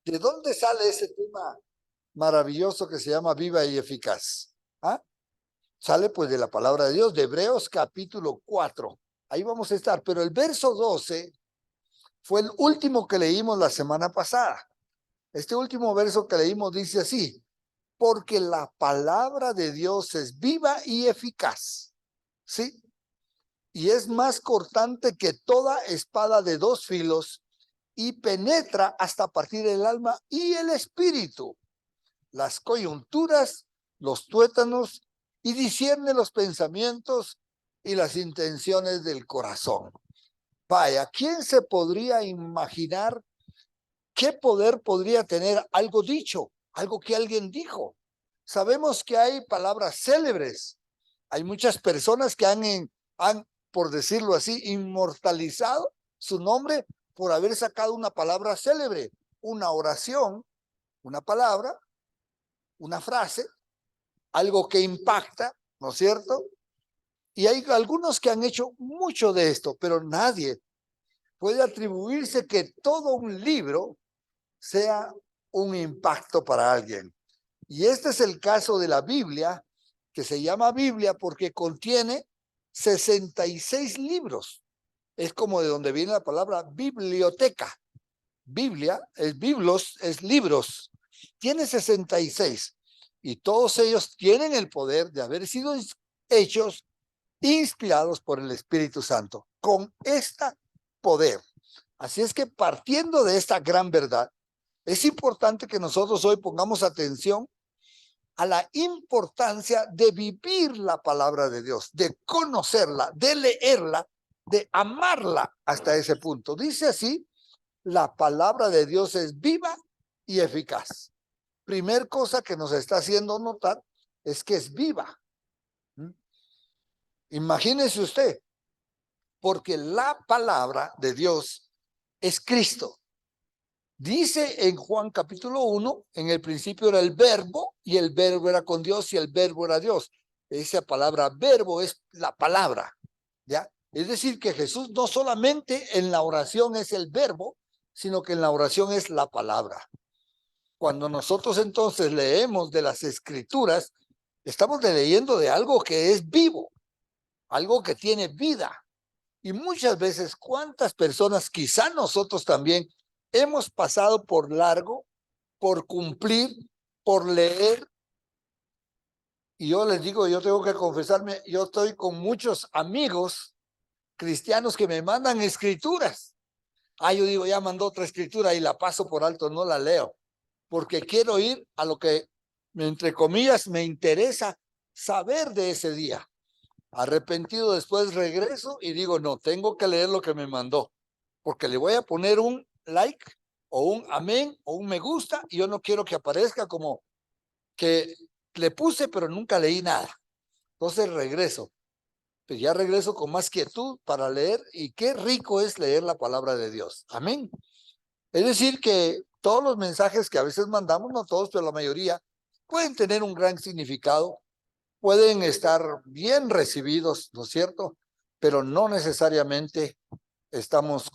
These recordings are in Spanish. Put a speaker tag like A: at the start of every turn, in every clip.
A: ¿De dónde sale ese tema maravilloso que se llama viva y eficaz? ¿Ah? Sale pues de la palabra de Dios, de Hebreos capítulo 4. Ahí vamos a estar, pero el verso 12 fue el último que leímos la semana pasada. Este último verso que leímos dice así: porque la palabra de Dios es viva y eficaz, ¿sí? Y es más cortante que toda espada de dos filos y penetra hasta partir el alma y el espíritu, las coyunturas, los tuétanos, y discierne los pensamientos y las intenciones del corazón. Vaya, ¿quién se podría imaginar qué poder podría tener algo dicho, algo que alguien dijo? Sabemos que hay palabras célebres, hay muchas personas que han, por decirlo así, inmortalizado su nombre por haber sacado una palabra célebre, una oración, una palabra, una frase, algo que impacta, ¿no es cierto? Y hay algunos que han hecho mucho de esto, pero nadie puede atribuirse que todo un libro sea un impacto para alguien. Y este es el caso de la Biblia, que se llama Biblia porque contiene 66 libros. Es como de donde viene la palabra biblioteca. Biblia es biblos, es libros. Tiene 66 y todos ellos tienen el poder de haber sido hechos inspirados por el Espíritu Santo, con este poder. Así es que partiendo de esta gran verdad, es importante que nosotros hoy pongamos atención a la importancia de vivir la palabra de Dios, de conocerla, de leerla, de amarla hasta ese punto. Dice así: la palabra de Dios es viva y eficaz. Primer cosa que nos está haciendo notar es que es viva. Imagínese usted, porque la palabra de Dios es Cristo. Dice en Juan capítulo 1, en el principio era el verbo, y el verbo era con Dios, y el verbo era Dios. Esa palabra verbo es la palabra, ¿ya? Es decir, que Jesús no solamente en la oración es el verbo, sino que en la oración es la palabra. Cuando nosotros entonces leemos de las escrituras, estamos leyendo de algo que es vivo, algo que tiene vida. Y muchas veces, ¿cuántas personas, quizá nosotros también, hemos pasado por largo, por cumplir, por leer? Y yo les digo, yo tengo que confesarme, yo estoy con muchos amigos cristianos que me mandan escrituras. Yo digo, ya mandó otra escritura y la paso por alto, no la leo, porque quiero ir a lo que, entre comillas, me interesa saber de ese día. Arrepentido después regreso y digo, no, tengo que leer lo que me mandó, porque le voy a poner un like o un amén o un me gusta, y yo no quiero que aparezca como que le puse pero nunca leí nada. Entonces regreso, pues ya regreso con más quietud para leer, y qué rico es leer la palabra de Dios. Amén. Es decir, que todos los mensajes que a veces mandamos, no todos, pero la mayoría, pueden tener un gran significado, pueden estar bien recibidos, ¿no es cierto? Pero no necesariamente estamos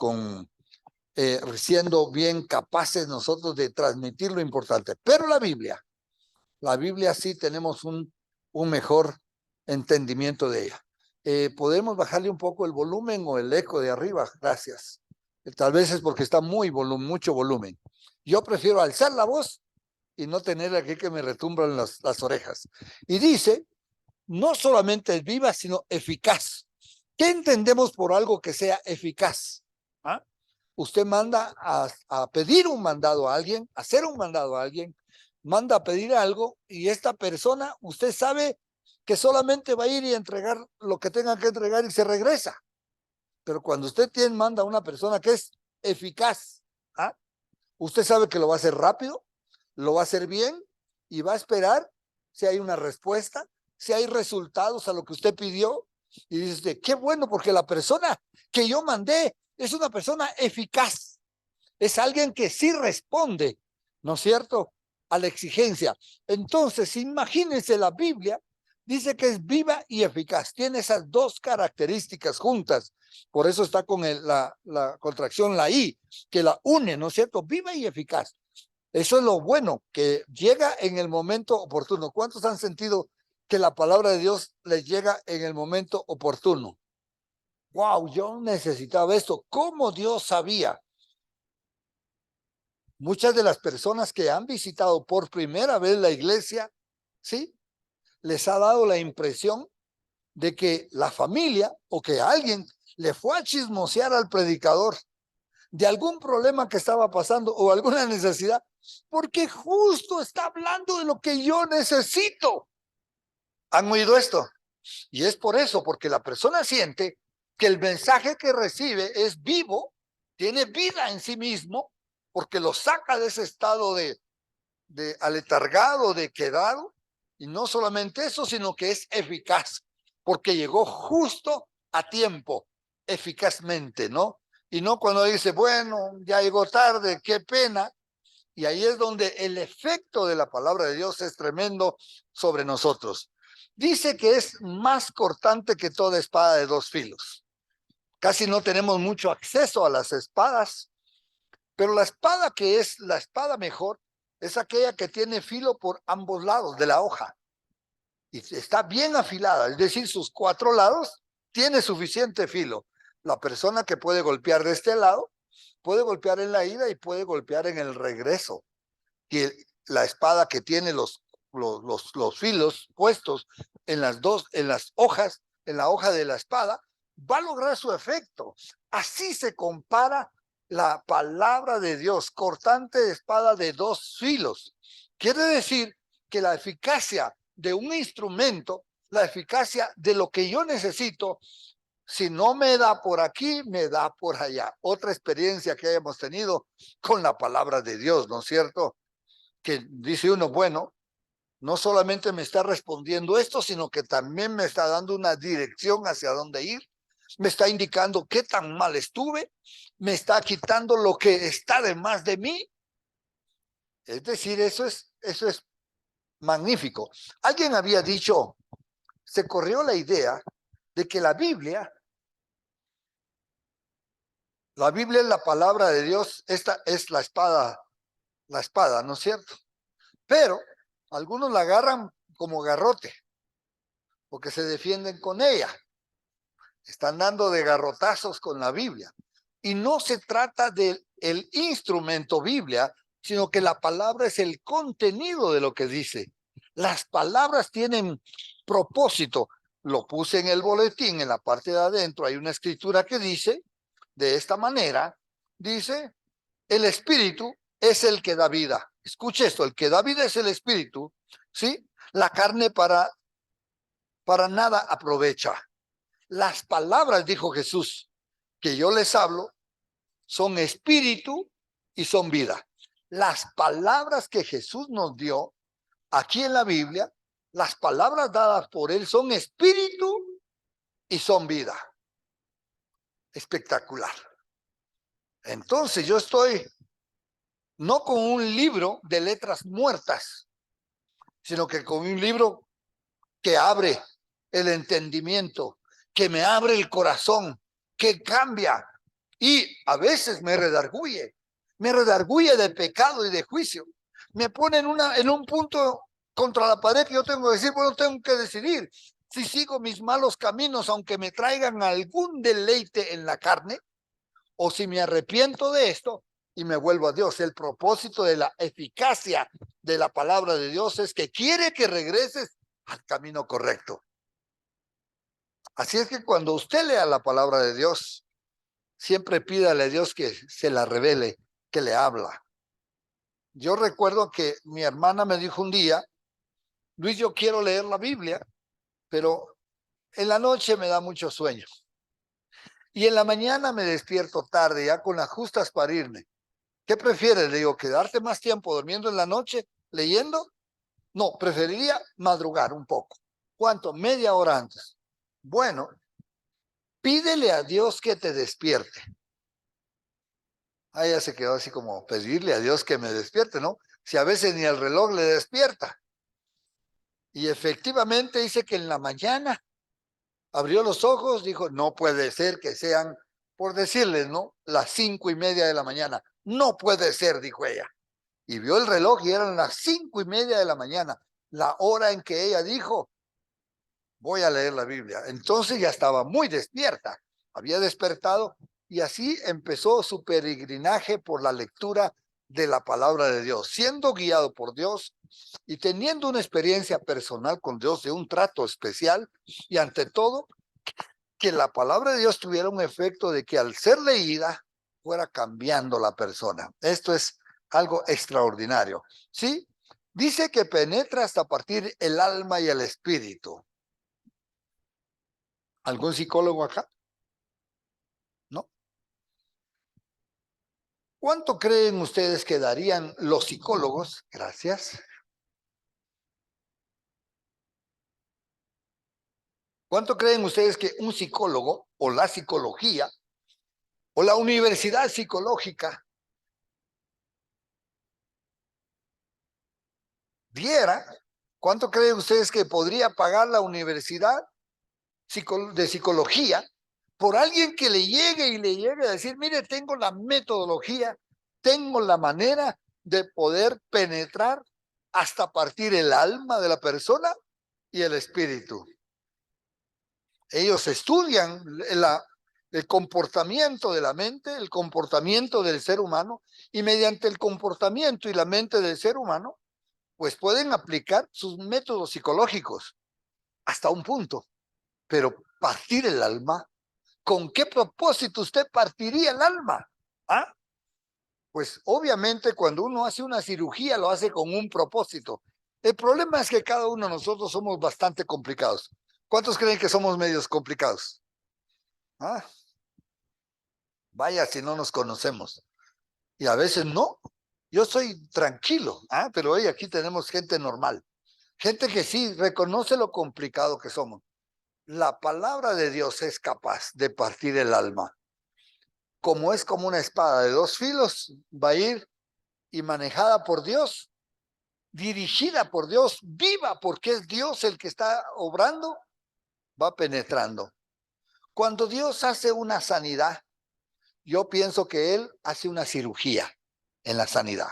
A: siendo bien capaces nosotros de transmitir lo importante. Pero la Biblia sí tenemos un mejor entendimiento de ella. ¿Podemos bajarle un poco el volumen o el eco de arriba? Gracias. Tal vez es porque está mucho volumen. Yo prefiero alzar la voz y no tener aquí que me retumbran las orejas. Y dice, no solamente es viva, sino eficaz. ¿Qué entendemos por algo que sea eficaz? ¿Ah? Usted manda a pedir un mandado a alguien, a hacer un mandado a alguien, manda a pedir algo, y esta persona, usted sabe que solamente va a ir y entregar lo que tenga que entregar y se regresa. Pero cuando usted manda a una persona que es eficaz, ¿ah? Usted sabe que lo va a hacer rápido, lo va a hacer bien, y va a esperar si hay una respuesta, si hay resultados a lo que usted pidió. Y dice usted, qué bueno, porque la persona que yo mandé es una persona eficaz, es alguien que sí responde, ¿no es cierto?, a la exigencia. Entonces, imagínense, la Biblia dice que es viva y eficaz, tiene esas dos características juntas. Por eso está con la contracción, la I, que la une, ¿no es cierto? Viva y eficaz. Eso es lo bueno, que llega en el momento oportuno. ¿Cuántos han sentido que la palabra de Dios les llega en el momento oportuno? Wow, yo necesitaba esto. ¿Cómo Dios sabía? Muchas de las personas que han visitado por primera vez la iglesia, ¿sí? Les ha dado la impresión de que la familia o que alguien le fue a chismosear al predicador de algún problema que estaba pasando o alguna necesidad, porque justo está hablando de lo que yo necesito. ¿Han oído esto? Y es por eso, porque la persona siente que el mensaje que recibe es vivo, tiene vida en sí mismo, porque lo saca de ese estado de aletargado, de quedado, y no solamente eso, sino que es eficaz, porque llegó justo a tiempo, eficazmente, ¿no? Y no cuando dice, bueno, ya llegó tarde, qué pena. Y ahí es donde el efecto de la palabra de Dios es tremendo sobre nosotros. Dice que es más cortante que toda espada de dos filos. Casi no tenemos mucho acceso a las espadas, pero la espada que es la espada mejor es aquella que tiene filo por ambos lados de la hoja y está bien afilada, es decir, sus cuatro lados tiene suficiente filo. La persona que puede golpear de este lado puede golpear en la ida y puede golpear en el regreso. Y la espada que tiene los filos puestos en las hojas, en la hoja de la espada, va a lograr su efecto. Así se compara la palabra de Dios, cortante espada de dos filos. Quiere decir que la eficacia de un instrumento, la eficacia de lo que yo necesito, si no me da por aquí, me da por allá. Otra experiencia que hayamos tenido con la palabra de Dios, ¿no es cierto? Que dice uno, bueno, no solamente me está respondiendo esto, sino que también me está dando una dirección hacia dónde ir, me está indicando qué tan mal estuve, me está quitando lo que está de más de mí. Es decir, eso es magnífico. Alguien había dicho, se corrió la idea de que la Biblia es la palabra de Dios, esta es la espada, ¿no es cierto? Pero algunos la agarran como garrote, porque se defienden con ella. Están dando de garrotazos con la Biblia. Y no se trata del instrumento Biblia, sino que la palabra es el contenido de lo que dice. Las palabras tienen propósito. Lo puse en el boletín, en la parte de adentro, hay una escritura que dice, de esta manera, dice, el espíritu es el que da vida. Escuche esto, el que da vida es el espíritu, ¿sí? La carne para nada aprovecha. Las palabras, dijo Jesús, que yo les hablo, son espíritu y son vida. Las palabras que Jesús nos dio aquí en la Biblia, las palabras dadas por él son espíritu y son vida. Espectacular. Entonces yo estoy no con un libro de letras muertas, sino que con un libro que abre el entendimiento, que me abre el corazón, que cambia y a veces me redarguye de pecado y de juicio. Me pone en un punto contra la pared que yo tengo que decir, bueno, tengo que decidir si sigo mis malos caminos, aunque me traigan algún deleite en la carne, o si me arrepiento de esto y me vuelvo a Dios. El propósito de la eficacia de la palabra de Dios es que quiere que regreses al camino correcto. Así es que cuando usted lea la palabra de Dios, siempre pídale a Dios que se la revele, que le habla. Yo recuerdo que mi hermana me dijo un día, Luis, yo quiero leer la Biblia, pero en la noche me da mucho sueño. Y en la mañana me despierto tarde, ya con las justas para irme. ¿Qué prefieres? Le digo, ¿quedarte más tiempo durmiendo en la noche, leyendo? No, preferiría madrugar un poco. ¿Cuánto? Media hora antes. Bueno, pídele a Dios que te despierte. Ella se quedó así como pedirle a Dios que me despierte, ¿no? Si a veces ni el reloj le despierta. Y efectivamente dice que en la mañana abrió los ojos, dijo, no puede ser que sean, por decirles, ¿no? Las 5:30 de la mañana. No puede ser, dijo ella. y vio el reloj y eran las 5:30 de la mañana, la hora en que ella dijo, voy a leer la Biblia. Entonces ya estaba muy despierta, había despertado y así empezó su peregrinaje por la lectura de la palabra de Dios, siendo guiado por Dios y teniendo una experiencia personal con Dios de un trato especial y ante todo que la palabra de Dios tuviera un efecto de que al ser leída fuera cambiando la persona. Esto es algo extraordinario. ¿Sí? Dice que penetra hasta partir el alma y el espíritu. ¿Algún psicólogo acá? ¿No? ¿Cuánto creen ustedes que darían los psicólogos? Gracias. ¿Cuánto creen ustedes que un psicólogo o la psicología o la universidad psicológica diera? ¿Cuánto creen ustedes que podría pagar la universidad de psicología por alguien que le llegue y le llegue a decir, mire, tengo la metodología, tengo la manera de poder penetrar hasta partir el alma de la persona y el espíritu? Ellos estudian el comportamiento de la mente, el comportamiento del ser humano, y mediante el comportamiento y la mente del ser humano, pues pueden aplicar sus métodos psicológicos hasta un punto, pero partir el alma, ¿con qué propósito usted partiría el alma? ¿Ah? Pues obviamente cuando uno hace una cirugía lo hace con un propósito. El problema es que cada uno de nosotros somos bastante complicados. ¿Cuántos creen que somos medios complicados? ¿Ah? Vaya si no nos conocemos. Y a veces no. Yo soy tranquilo, pero hoy aquí tenemos gente normal. Gente que sí reconoce lo complicado que somos. La palabra de Dios es capaz de partir el alma. Como es como una espada de dos filos, va a ir y manejada por Dios, dirigida por Dios, viva porque es Dios el que está obrando, va penetrando. Cuando Dios hace una sanidad, yo pienso que Él hace una cirugía en la sanidad.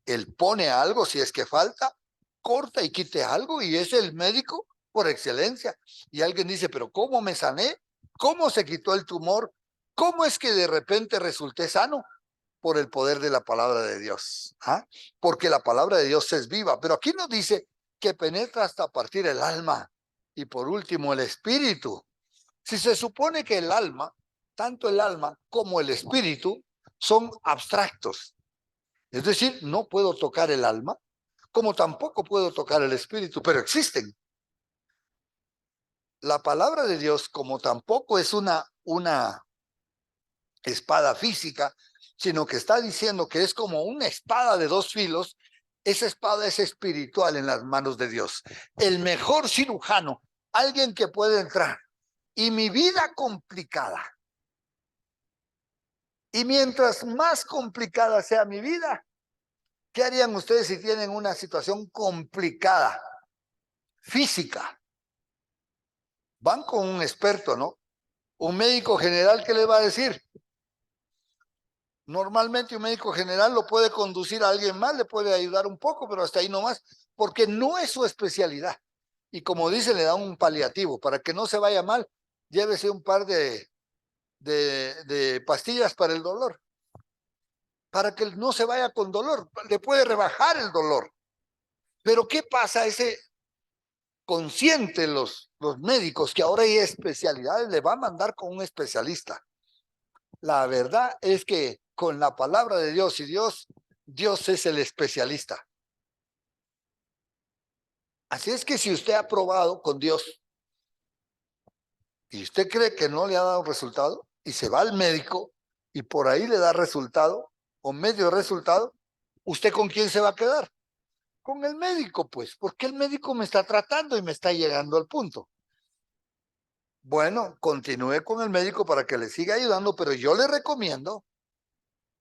A: Él pone algo, si es que falta, corta y quite algo y es el médico por excelencia. Y alguien dice, pero ¿cómo me sané? ¿Cómo se quitó el tumor? ¿Cómo es que de repente resulté sano? Por el poder de la palabra de Dios. Porque la palabra de Dios es viva. Pero aquí nos dice que penetra hasta partir el alma y por último el espíritu. Si se supone que el alma, tanto el alma como el espíritu, son abstractos, es decir, no puedo tocar el alma, como tampoco puedo tocar el espíritu, pero existen. La palabra de Dios, como tampoco es una espada física, sino que está diciendo que es como una espada de dos filos, esa espada es espiritual en las manos de Dios. El mejor cirujano, alguien que puede entrar. Y mi vida complicada. Y mientras más complicada sea mi vida, ¿qué harían ustedes si tienen una situación complicada, física? Van con un experto, ¿no? Un médico general, ¿qué les va a decir? Normalmente un médico general lo puede conducir a alguien más, le puede ayudar un poco, pero hasta ahí nomás, porque no es su especialidad. Y como dice, le da un paliativo. Para que no se vaya mal, llévese un par de pastillas para el dolor. Para que no se vaya con dolor, le puede rebajar el dolor. Pero ¿qué pasa? Ese consciente los médicos que ahora hay especialidades, le va a mandar con un especialista. La verdad es que con la palabra de Dios y Dios es el especialista. Así es que si usted ha probado con Dios y usted cree que no le ha dado resultado y se va al médico y por ahí le da resultado o medio resultado, ¿usted con quién se va a quedar? Con el médico, pues, porque el médico me está tratando y me está llegando al punto. Bueno, continúe con el médico para que le siga ayudando, pero yo le recomiendo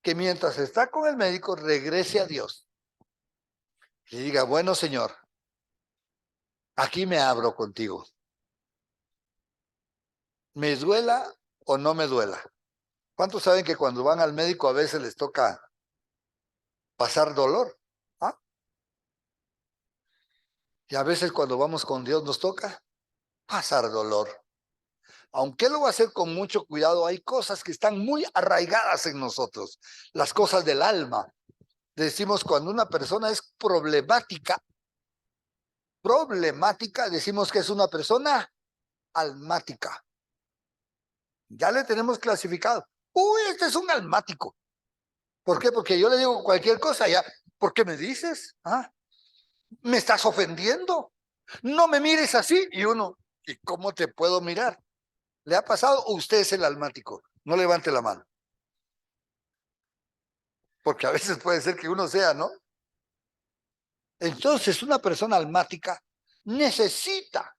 A: que mientras está con el médico regrese a Dios y diga, bueno, Señor, aquí me abro contigo. ¿Me duela o no me duela? ¿Cuántos saben que cuando van al médico a veces les toca pasar dolor? Y a veces cuando vamos con Dios nos toca pasar dolor. Aunque Él lo va a hacer con mucho cuidado, hay cosas que están muy arraigadas en nosotros, las cosas del alma. Decimos cuando una persona es problemática, decimos que es una persona almática. Ya le tenemos clasificado. Uy, este es un almático. ¿Por qué? Porque yo le digo cualquier cosa ya. ¿Por qué me dices? ¿Ah? ¿Me estás ofendiendo? No me mires así. Y uno, ¿y cómo te puedo mirar? ¿Le ha pasado o usted es el almático? No levante la mano. Porque a veces puede ser que uno sea, ¿no? Entonces, una persona almática necesita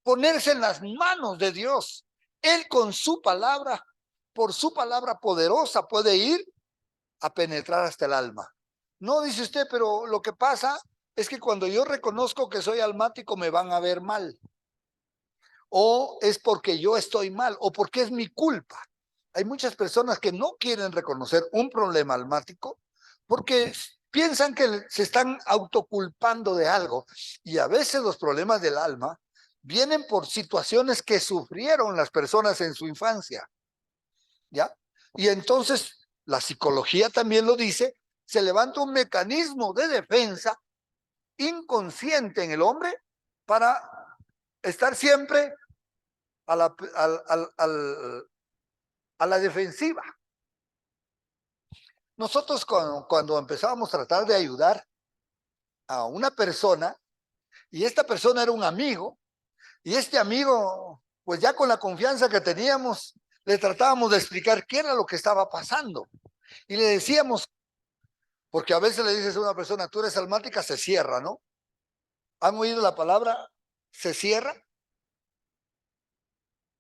A: ponerse en las manos de Dios. Él con su palabra, por su palabra poderosa, puede ir a penetrar hasta el alma. No, dice usted, pero lo que pasa es que cuando yo reconozco que soy almático me van a ver mal. O es porque yo estoy mal, o porque es mi culpa. Hay muchas personas que no quieren reconocer un problema almático porque piensan que se están autoculpando de algo. Y a veces los problemas del alma vienen por situaciones que sufrieron las personas en su infancia. ¿Ya? Y entonces la psicología también lo dice, se levanta un mecanismo de defensa inconsciente en el hombre para estar siempre a la, a la defensiva. Nosotros cuando empezábamos a tratar de ayudar a una persona, y esta persona era un amigo, y este amigo, pues ya con la confianza que teníamos, le tratábamos de explicar qué era lo que estaba pasando. Y le decíamos, porque a veces le dices a una persona, tú eres almática, se cierra, ¿no? ¿Han oído la palabra se cierra?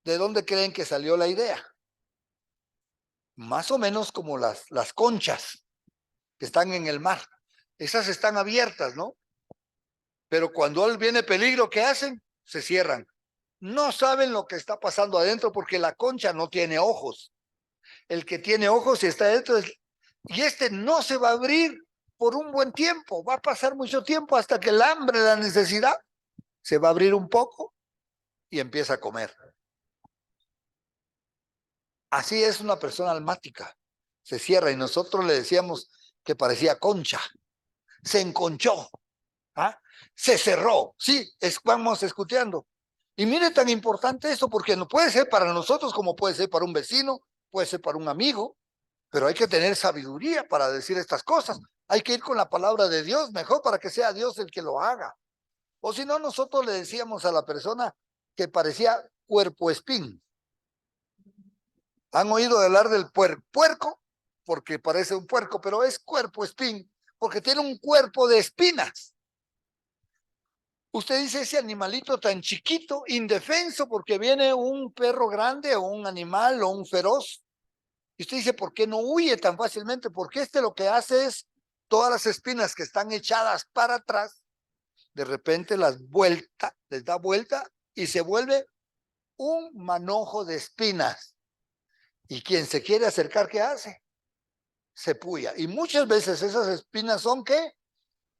A: ¿De dónde creen que salió la idea? Más o menos como las conchas que están en el mar. Esas están abiertas, ¿no? Pero cuando viene peligro, ¿qué hacen? Se cierran. No saben lo que está pasando adentro porque la concha no tiene ojos. El que tiene ojos y está adentro y este no se va a abrir por un buen tiempo. Va a pasar mucho tiempo hasta que el hambre, la necesidad, se va a abrir un poco y empieza a comer. Así es una persona almática. Se cierra y nosotros le decíamos que parecía concha. Se enconchó. ¿Ah? Se cerró. Sí, vamos escuchando. Y mire tan importante esto porque no puede ser para nosotros como puede ser para un vecino, puede ser para un amigo, pero hay que tener sabiduría para decir estas cosas. Hay que ir con la palabra de Dios, mejor para que sea Dios el que lo haga. O si no, nosotros le decíamos a la persona que parecía cuerpo espín. ¿Han oído hablar del puerco? Porque parece un puerco, pero es cuerpo espín, porque tiene un cuerpo de espinas. Usted dice ese animalito tan chiquito, indefenso, porque viene un perro grande o un animal o un feroz. Y usted dice, ¿por qué no huye tan fácilmente? Porque lo que hace es todas las espinas que están echadas para atrás, de repente les da vuelta y se vuelve un manojo de espinas. Y quien se quiere acercar, ¿qué hace? Se puya. Y muchas veces esas espinas son, ¿qué?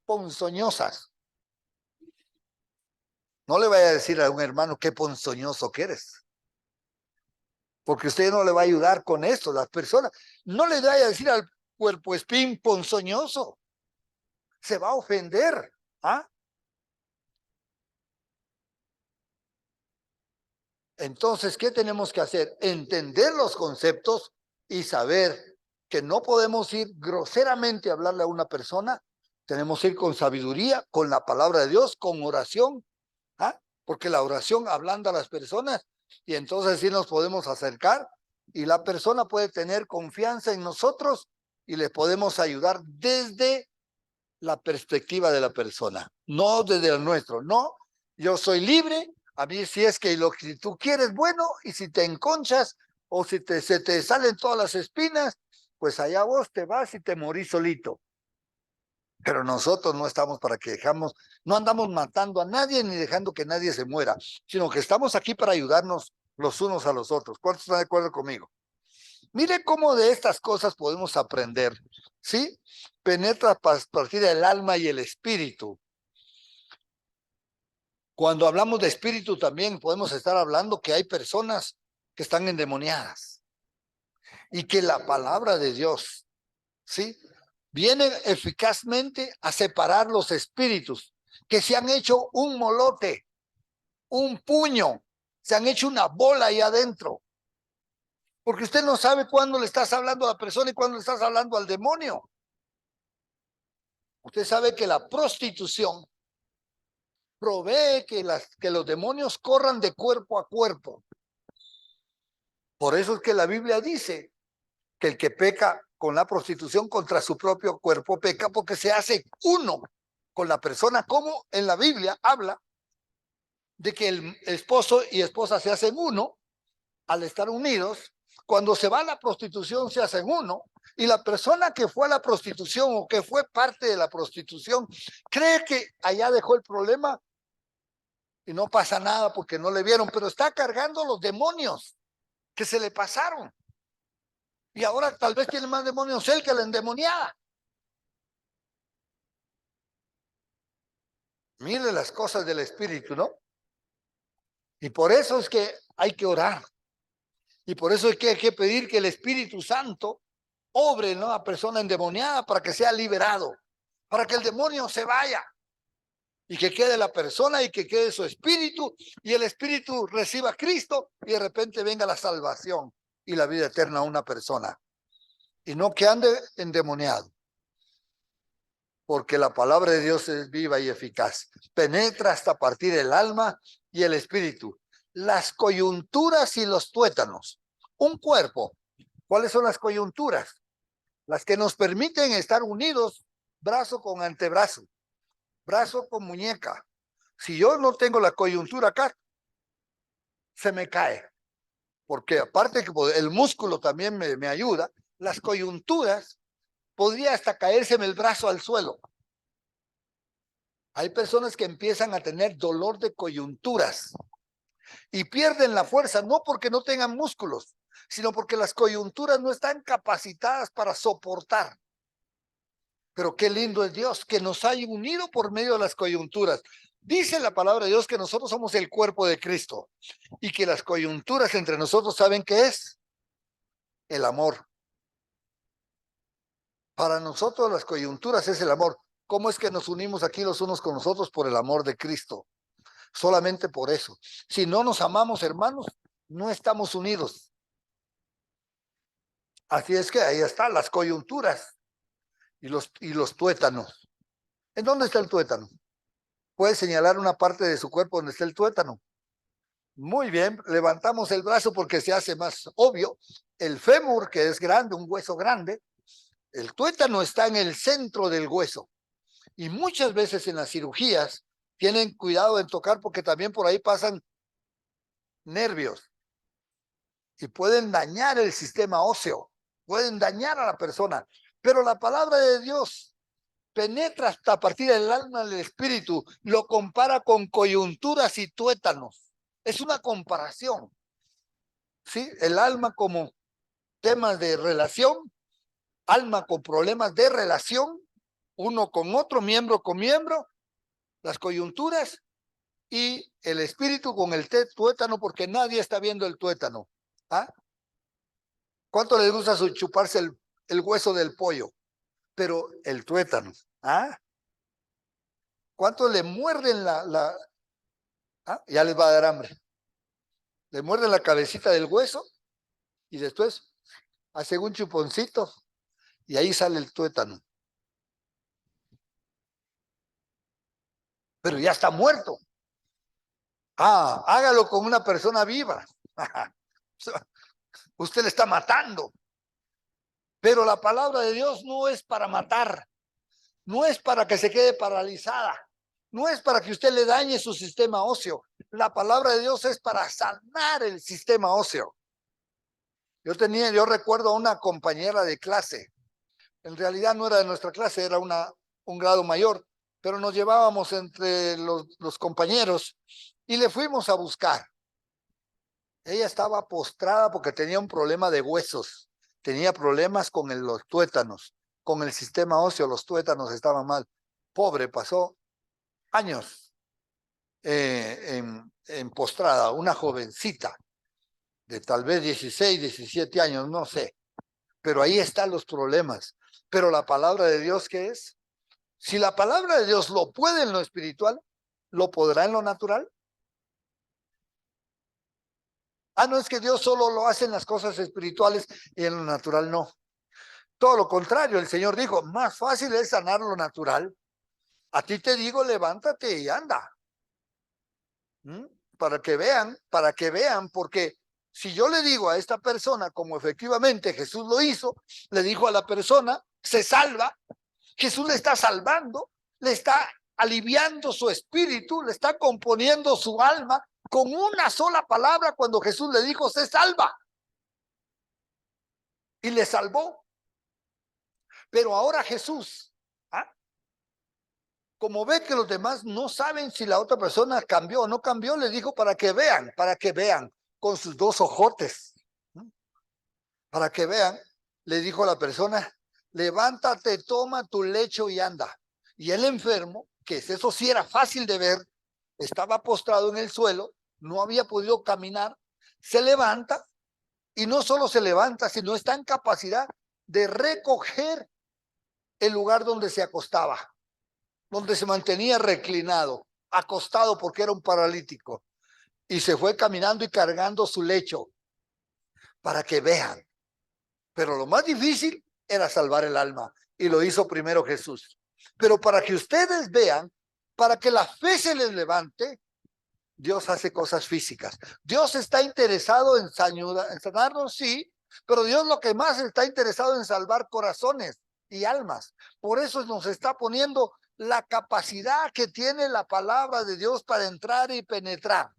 A: Ponzoñosas. No le vaya a decir a un hermano qué ponzoñoso que eres. Porque usted no le va a ayudar con esto. Las personas, no le vaya a decir al cuerpo espín ponzoñoso. Se va a ofender. ¿Ah? Entonces, ¿qué tenemos que hacer? Entender los conceptos y saber que no podemos ir groseramente a hablarle a una persona. Tenemos que ir con sabiduría, con la palabra de Dios, con oración. ¿Ah? Porque la oración ablanda a las personas y entonces sí nos podemos acercar y la persona puede tener confianza en nosotros y le podemos ayudar desde la perspectiva de la persona, no desde el nuestro. No, yo soy libre, a mí si es que lo que tú quieres, bueno, y si te enconchas o si se te salen todas las espinas, pues allá vos te vas y te morís solito. Pero nosotros no estamos para que no andamos matando a nadie ni dejando que nadie se muera, sino que estamos aquí para ayudarnos los unos a los otros. ¿Cuántos están de acuerdo conmigo? Mire cómo de estas cosas podemos aprender, ¿sí? Penetra a partir del alma y el espíritu. Cuando hablamos de espíritu también podemos estar hablando que hay personas que están endemoniadas y que la palabra de Dios, ¿sí?, viene eficazmente a separar los espíritus que se han hecho un molote, un puño, se han hecho una bola ahí adentro. Porque usted no sabe cuándo le estás hablando a la persona y cuándo le estás hablando al demonio. Usted sabe que la prostitución provee que los demonios corran de cuerpo a cuerpo. Por eso es que la Biblia dice que el que peca con la prostitución contra su propio cuerpo peca, porque se hace uno con la persona, como en la Biblia habla de que el esposo y esposa se hacen uno al estar unidos. Cuando se va a la prostitución se hacen uno, y la persona que fue a la prostitución o que fue parte de la prostitución cree que allá dejó el problema y no pasa nada porque no le vieron, pero está cargando los demonios que se le pasaron. Y ahora tal vez tiene más demonios él que la endemoniada. Mire las cosas del espíritu, ¿no? Y por eso es que hay que orar. Y por eso es que hay que pedir que el Espíritu Santo obre en una persona endemoniada para que sea liberado, para que el demonio se vaya y que quede la persona y que quede su espíritu y el espíritu reciba a Cristo y de repente venga la salvación y la vida eterna a una persona. Y no que ande endemoniado, porque la palabra de Dios es viva y eficaz. Penetra hasta partir el alma y el espíritu, las coyunturas y los tuétanos. Un cuerpo. ¿Cuáles son las coyunturas? Las que nos permiten estar unidos, brazo con antebrazo, brazo con muñeca. Si yo no tengo la coyuntura acá, se me cae. Porque aparte que el músculo también me ayuda, las coyunturas, podría hasta caérseme el brazo al suelo. Hay personas que empiezan a tener dolor de coyunturas y pierden la fuerza, no porque no tengan músculos, sino porque las coyunturas no están capacitadas para soportar. Pero qué lindo es Dios, que nos haya unido por medio de las coyunturas. Dice la palabra de Dios que nosotros somos el cuerpo de Cristo y que las coyunturas entre nosotros, ¿saben qué es? El amor. Para nosotros las coyunturas es el amor. ¿Cómo es que nos unimos aquí los unos con los otros? Por el amor de Cristo. Solamente por eso. Si no nos amamos, hermanos, no estamos unidos. Así es que ahí están las coyunturas y los tuétanos. ¿En dónde está el tuétano? ¿Puede señalar una parte de su cuerpo donde está el tuétano? Muy bien, levantamos el brazo porque se hace más obvio. El fémur, que es grande, un hueso grande, el tuétano está en el centro del hueso. Y muchas veces en las cirugías tienen cuidado en tocar porque también por ahí pasan nervios y pueden dañar el sistema óseo, pueden dañar a la persona. Pero la palabra de Dios penetra hasta partir del alma del espíritu, lo compara con coyunturas y tuétanos. Es una comparación, ¿sí? El alma como temas de relación, alma con problemas de relación, uno con otro, miembro con miembro, las coyunturas, y el espíritu con el tuétano, porque nadie está viendo el tuétano. ¿Ah? ¿Cuánto les gusta chuparse el hueso del pollo? Pero el tuétano, ¿ah? ¿Cuánto le muerden ¿ah? Ya les va a dar hambre. Le muerden la cabecita del hueso y después hacen un chuponcito y ahí sale el tuétano. Pero ya está muerto. Ah, hágalo con una persona viva. Usted le está matando. Pero la palabra de Dios no es para matar, no es para que se quede paralizada, no es para que usted le dañe su sistema óseo. La palabra de Dios es para sanar el sistema óseo. Yo recuerdo a una compañera de clase, en realidad no era de nuestra clase, era un grado mayor, pero nos llevábamos entre los compañeros y le fuimos a buscar. Ella estaba postrada porque tenía un problema de huesos, tenía problemas con los tuétanos, con el sistema óseo, los tuétanos estaban mal. Pobre, pasó años en postrada, una jovencita de tal vez 16, 17 años, no sé. Pero ahí están los problemas. Pero la palabra de Dios, ¿qué es? Si la palabra de Dios lo puede en lo espiritual, ¿lo podrá en lo natural? Ah, no, es que Dios solo lo hace en las cosas espirituales y en lo natural no. Todo lo contrario, el Señor dijo, más fácil es sanar lo natural. A ti te digo, levántate y anda. ¿Mm? Para que vean, porque si yo le digo a esta persona, como efectivamente Jesús lo hizo, le dijo a la persona, se salva, Jesús le está salvando, le está aliviando su espíritu, le está componiendo su alma con una sola palabra cuando Jesús le dijo, se salva. Y le salvó. Pero ahora Jesús, ¿ah? Como ve que los demás no saben si la otra persona cambió o no cambió, le dijo para que vean con sus dos ojotes, ¿no? Para que vean, le dijo a la persona, levántate, toma tu lecho y anda. Y el enfermo, que eso sí era fácil de ver, estaba postrado en el suelo, no había podido caminar, se levanta y no solo se levanta, sino está en capacidad de recoger el lugar donde se acostaba, donde se mantenía reclinado, acostado porque era un paralítico, y se fue caminando y cargando su lecho para que vean. Pero lo más difícil era salvar el alma, y lo hizo primero Jesús. Pero para que ustedes vean, para que la fe se les levante, Dios hace cosas físicas. Dios está interesado en sanarnos, sí, pero Dios lo que más está interesado en salvar corazones y almas. Por eso nos está poniendo la capacidad que tiene la palabra de Dios para entrar y penetrar.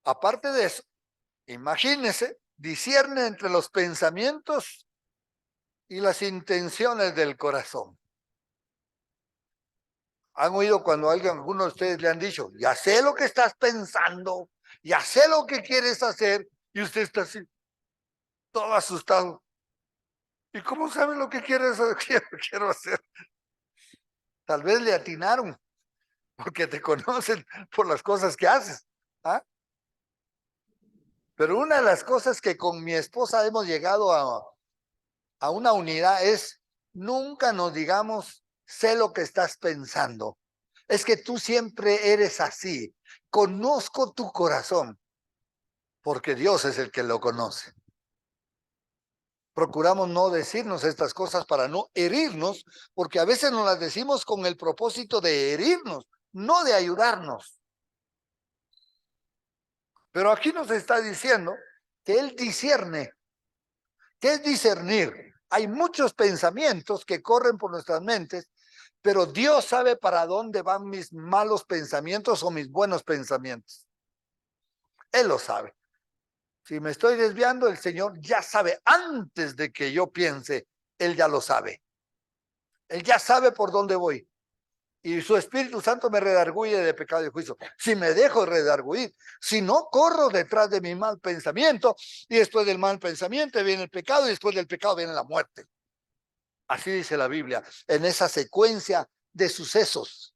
A: Aparte de eso, imagínense, discierne entre los pensamientos y las intenciones del corazón. ¿Han oído cuando alguno de ustedes le han dicho, ya sé lo que estás pensando, ya sé lo que quieres hacer, y usted está así, todo asustado? ¿Y cómo sabe lo que quiero hacer? Tal vez le atinaron, porque te conocen por las cosas que haces. ¿Ah? Pero una de las cosas que con mi esposa hemos llegado a una unidad es, nunca nos digamos, sé lo que estás pensando. Es que tú siempre eres así. Conozco tu corazón, porque Dios es el que lo conoce. Procuramos no decirnos estas cosas para no herirnos, porque a veces nos las decimos con el propósito de herirnos, no de ayudarnos. Pero aquí nos está diciendo que Él discierne. ¿Qué es discernir? Hay muchos pensamientos que corren por nuestras mentes, pero Dios sabe para dónde van mis malos pensamientos o mis buenos pensamientos. Él lo sabe. Si me estoy desviando, el Señor ya sabe antes de que yo piense, Él ya lo sabe. Él ya sabe por dónde voy. Y su Espíritu Santo me redarguye de pecado y juicio. Si me dejo redarguir, si no corro detrás de mi mal pensamiento, y después del mal pensamiento viene el pecado, y después del pecado viene la muerte. Así dice la Biblia, en esa secuencia de sucesos.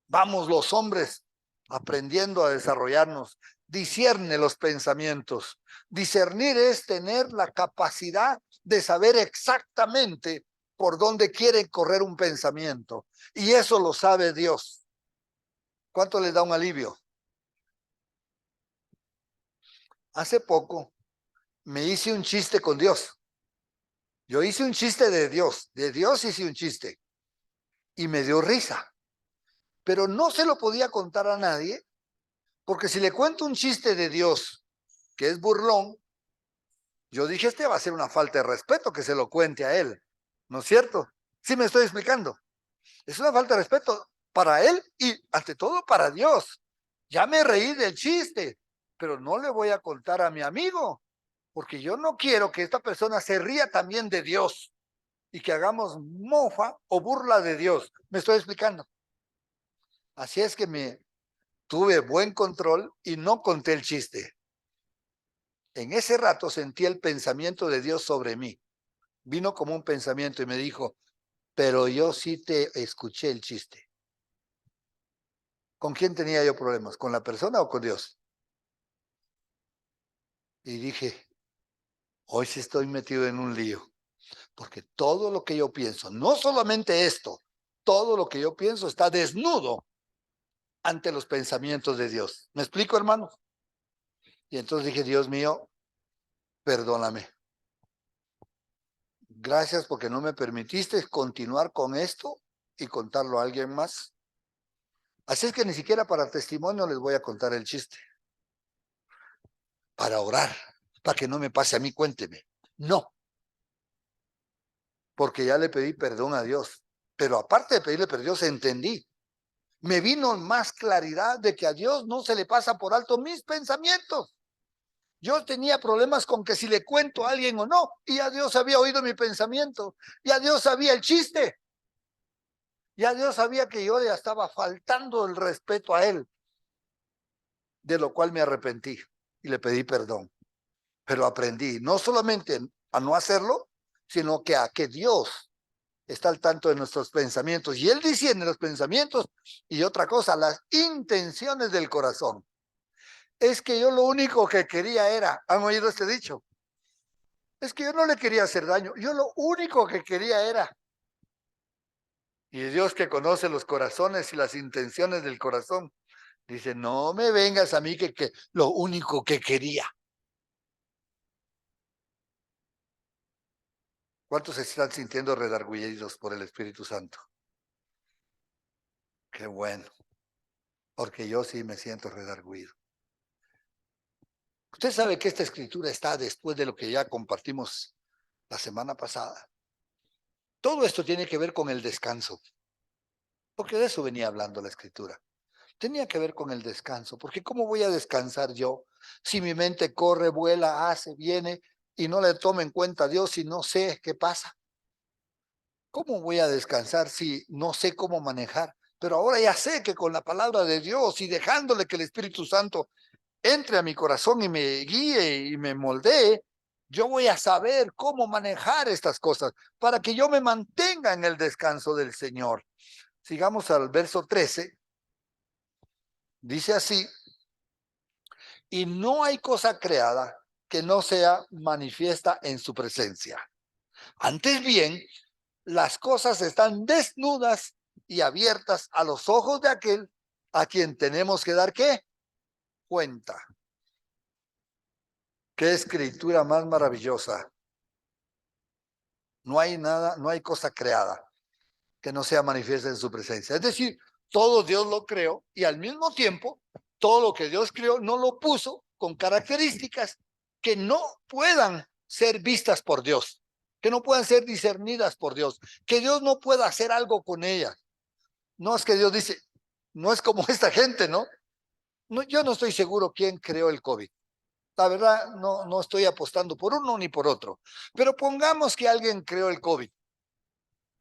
A: Vamos los hombres aprendiendo a desarrollarnos. Discierne los pensamientos. Discernir es tener la capacidad de saber exactamente por dónde quiere correr un pensamiento. Y eso lo sabe Dios. ¿Cuánto les da un alivio? Hace poco me hice un chiste con Dios. Yo hice un chiste de Dios hice un chiste y me dio risa. Pero no se lo podía contar a nadie, porque si le cuento un chiste de Dios que es burlón, yo dije, este va a ser una falta de respeto que se lo cuente a él, ¿no es cierto? Sí me estoy explicando. Es una falta de respeto para él y ante todo para Dios. Ya me reí del chiste, pero no le voy a contar a mi amigo, porque yo no quiero que esta persona se ría también de Dios y que hagamos mofa o burla de Dios. ¿Me estoy explicando? Así es que tuve buen control y no conté el chiste. En ese rato sentí el pensamiento de Dios sobre mí. Vino como un pensamiento y me dijo, pero yo sí te escuché el chiste. ¿Con quién tenía yo problemas? ¿Con la persona o con Dios? Y dije, hoy sí estoy metido en un lío, porque todo lo que yo pienso, no solamente esto, todo lo que yo pienso está desnudo ante los pensamientos de Dios. ¿Me explico, hermanos? Y entonces dije, Dios mío, perdóname. Gracias porque no me permitiste continuar con esto y contarlo a alguien más. Así es que ni siquiera para testimonio les voy a contar el chiste. Para orar, para que no me pase a mí, cuénteme. No, porque ya le pedí perdón a Dios. Pero aparte de pedirle perdón, entendí. Me vino más claridad de que a Dios no se le pasa por alto mis pensamientos. Yo tenía problemas con que si le cuento a alguien o no, y ya Dios había oído mi pensamiento, ya Dios sabía el chiste, ya Dios sabía que yo ya estaba faltando el respeto a Él, de lo cual me arrepentí y le pedí perdón. Pero aprendí no solamente a no hacerlo, sino que a que Dios está al tanto de nuestros pensamientos. Y Él discierne los pensamientos y otra cosa, las intenciones del corazón. Es que yo lo único que quería era, ¿han oído este dicho? Es que yo no le quería hacer daño, yo lo único que quería era. Y Dios que conoce los corazones y las intenciones del corazón, dice, no me vengas a mí que lo único que quería. ¿Cuántos se están sintiendo redargüidos por el Espíritu Santo? Qué bueno, porque yo sí me siento redargüido. Usted sabe que esta escritura está después de lo que ya compartimos la semana pasada. Todo esto tiene que ver con el descanso, porque de eso venía hablando la escritura. Tenía que ver con el descanso, porque ¿cómo voy a descansar yo si mi mente corre, vuela, hace, viene y no le tomo en cuenta a Dios y no sé qué pasa? ¿Cómo voy a descansar si no sé cómo manejar? Pero ahora ya sé que con la palabra de Dios y dejándole que el Espíritu Santo entre a mi corazón y me guíe y me moldee, yo voy a saber cómo manejar estas cosas para que yo me mantenga en el descanso del Señor. Sigamos al verso 13. Dice así, y no hay cosa creada que no sea manifiesta en su presencia. Antes bien, las cosas están desnudas y abiertas a los ojos de aquel a quien tenemos que dar ¿qué? Cuenta. Qué escritura más maravillosa. No hay nada, no hay cosa creada que no sea manifiesta en su presencia. Es decir, todo Dios lo creó y al mismo tiempo, todo lo que Dios creó no lo puso con características que no puedan ser vistas por Dios, que no puedan ser discernidas por Dios, que Dios no pueda hacer algo con ellas. No es que Dios dice, no es como esta gente, ¿no? No, yo no estoy seguro quién creó el COVID. La verdad, no estoy apostando por uno ni por otro. Pero pongamos que alguien creó el COVID.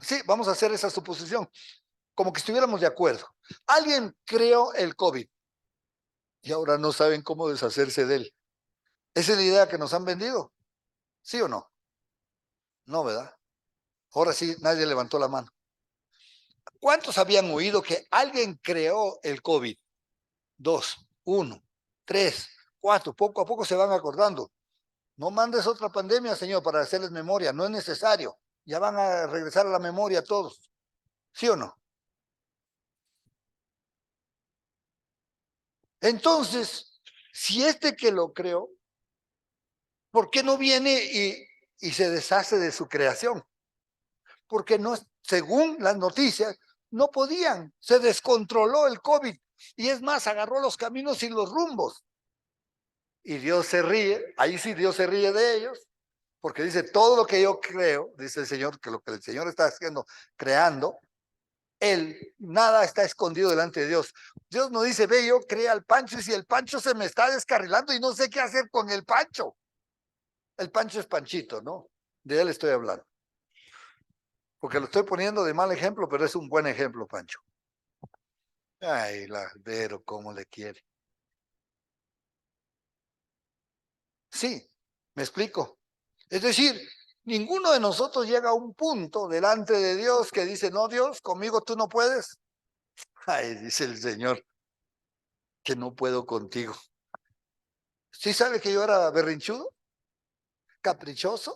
A: Sí, vamos a hacer esa suposición, como que estuviéramos de acuerdo. Alguien creó el COVID y ahora no saben cómo deshacerse de él. ¿Esa es la idea que nos han vendido? ¿Sí o no? No, ¿verdad? Ahora sí, nadie levantó la mano. ¿Cuántos habían oído que alguien creó el COVID? 2, 1, 3, 4. Poco a poco se van acordando. No mandes otra pandemia, Señor, para hacerles memoria. No es necesario. Ya van a regresar a la memoria todos. ¿Sí o no? Entonces, si este que lo creó, ¿por qué no viene y se deshace de su creación? Porque no, según las noticias, no podían. Se descontroló el COVID. Y es más, agarró los caminos y los rumbos. Y Dios se ríe, ahí sí Dios se ríe de ellos, porque dice, todo lo que yo creo, dice el Señor, que lo que el Señor está haciendo, creando, Él, nada está escondido delante de Dios. Dios no dice, ve, yo creé al Pancho y si el Pancho se me está descarrilando y no sé qué hacer con el Pancho. El Pancho es Panchito, ¿no? De él estoy hablando. Porque lo estoy poniendo de mal ejemplo, pero es un buen ejemplo, Pancho. Ay, la Vero, cómo le quiere. Sí, me explico. Es decir, Ninguno de nosotros llega a un punto delante de Dios que dice, no, Dios, conmigo tú no puedes. Ay, dice el Señor, que no puedo contigo. ¿Sí sabe que yo era berrinchudo, caprichoso,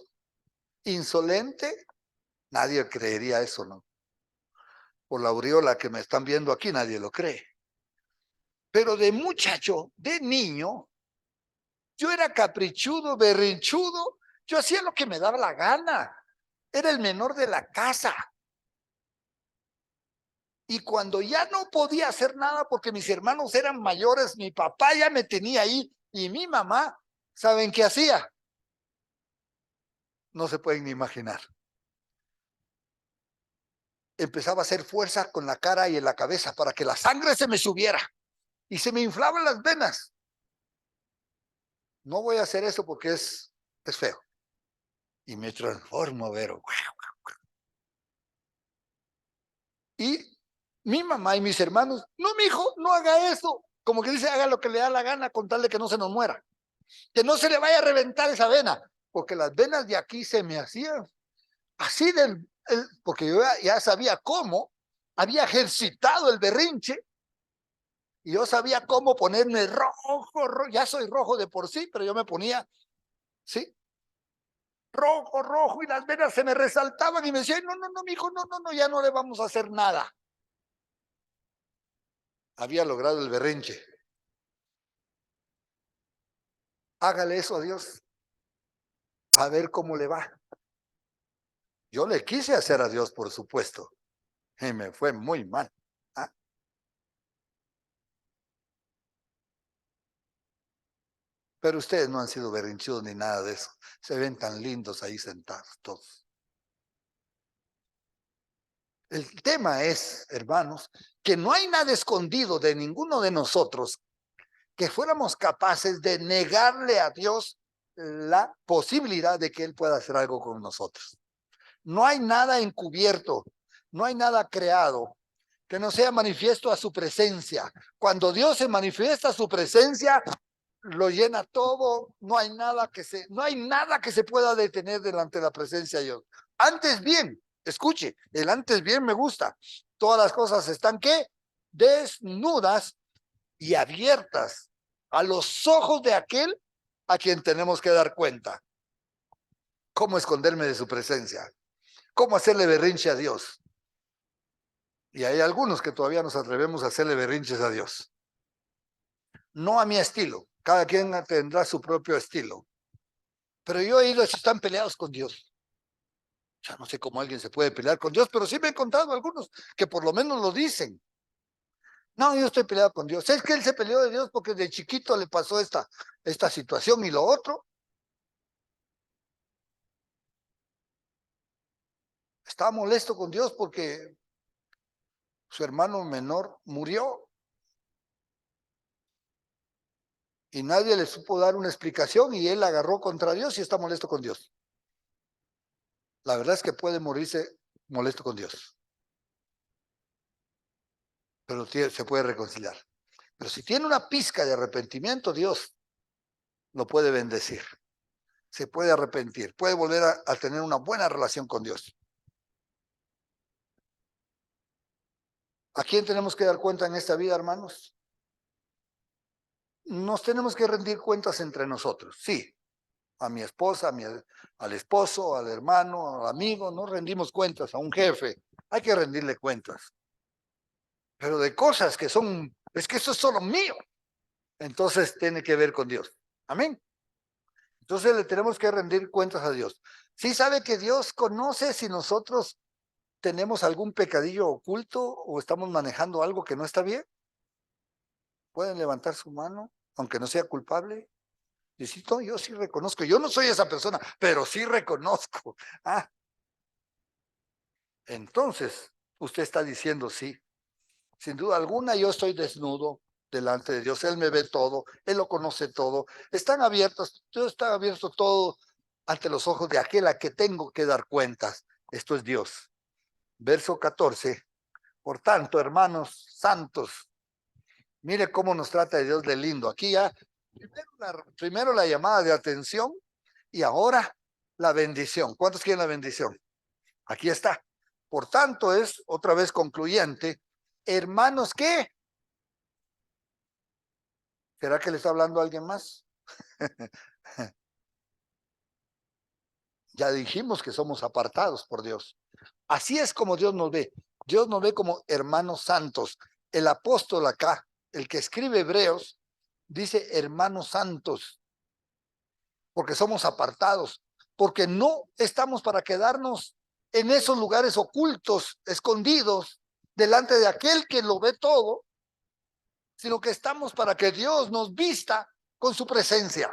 A: insolente? Nadie creería eso, ¿no? Por la aureola que me están viendo aquí, nadie lo cree. Pero de muchacho, de niño, yo era caprichudo, berrinchudo, yo hacía lo que me daba la gana. Era el menor de la casa. Y cuando ya no podía hacer nada porque mis hermanos eran mayores, mi papá ya me tenía ahí y mi mamá, ¿saben qué hacía? No se pueden ni imaginar. Empezaba a hacer fuerza con la cara y en la cabeza para que la sangre se me subiera y se me inflaban las venas. No voy a hacer eso porque es feo. Y me transformo, Vero. Y mi mamá y mis hermanos, no, mi hijo, no haga eso. Como que dice, haga lo que le da la gana con tal de que no se nos muera. Que no se le vaya a reventar esa vena. Porque las venas de aquí se me hacían así porque yo ya sabía cómo, había ejercitado el berrinche y yo sabía cómo ponerme rojo, ya soy rojo de por sí, pero yo me ponía, ¿sí? Rojo, y las venas se me resaltaban y me decían, no, mi hijo, no, ya no le vamos a hacer nada. Había logrado el berrinche. Hágale eso a Dios, a ver cómo le va. Yo le quise hacer a Dios, por supuesto, y me fue muy mal. ¿Ah? Pero ustedes no han sido berrinchudos ni nada de eso. Se ven tan lindos ahí sentados todos. El tema es, hermanos, que no hay nada escondido de ninguno de nosotros que fuéramos capaces de negarle a Dios la posibilidad de que Él pueda hacer algo con nosotros. No hay nada encubierto, no hay nada creado que no sea manifiesto a su presencia. Cuando Dios se manifiesta a su presencia, lo llena todo, no hay nada que se pueda detener delante de la presencia de Dios. Antes bien, escuche, el antes bien me gusta. Todas las cosas están ¿qué? Desnudas y abiertas a los ojos de aquel a quien tenemos que dar cuenta. ¿Cómo esconderme de su presencia? ¿Cómo hacerle berrinche a Dios? Y hay algunos que todavía nos atrevemos a hacerle berrinches a Dios. No a mi estilo, cada quien tendrá su propio estilo. Pero yo he ido, están peleados con Dios. Ya no sé cómo alguien se puede pelear con Dios, pero sí me he encontrado algunos que por lo menos lo dicen. No, yo estoy peleado con Dios. Es que él se peleó de Dios porque de chiquito le pasó esta situación y lo otro. Estaba molesto con Dios porque su hermano menor murió y nadie le supo dar una explicación y él agarró contra Dios y está molesto con Dios. La verdad es que puede morirse molesto con Dios, pero se puede reconciliar. Pero si tiene una pizca de arrepentimiento, Dios lo puede bendecir. Se puede arrepentir, puede volver a tener una buena relación con Dios. ¿A quién tenemos que dar cuenta en esta vida, hermanos? Nos tenemos que rendir cuentas entre nosotros, sí. A mi esposa, al esposo, al hermano, al amigo, no rendimos cuentas, a un jefe. Hay que rendirle cuentas. Pero de cosas que son, es que eso es solo mío. Entonces tiene que ver con Dios. Amén. Entonces le tenemos que rendir cuentas a Dios. Sí sabe que Dios conoce si nosotros tenemos algún pecadillo oculto o estamos manejando algo que no está bien. Pueden levantar su mano, aunque no sea culpable. Diosito, yo sí reconozco. Yo no soy esa persona, pero sí reconozco. Ah, entonces usted está diciendo sí. Sin duda alguna, yo estoy desnudo delante de Dios. Él me ve todo, Él lo conoce todo. Están abiertos, todo está abierto todo ante los ojos de aquel a que tengo que dar cuentas. Esto es Dios. Verso 14. Por tanto, hermanos santos, mire cómo nos trata Dios de lindo. Aquí ya, primero la llamada de atención y ahora la bendición. ¿Cuántos quieren la bendición? Aquí está. Por tanto, es otra vez concluyente. Hermanos, ¿qué? ¿Será que le está hablando a alguien más? Ya dijimos que somos apartados por Dios. Así es como Dios nos ve. Dios nos ve como hermanos santos. El apóstol acá, el que escribe Hebreos, dice hermanos santos, porque somos apartados, porque no estamos para quedarnos en esos lugares ocultos, escondidos, delante de aquel que lo ve todo, sino que estamos para que Dios nos vista con su presencia.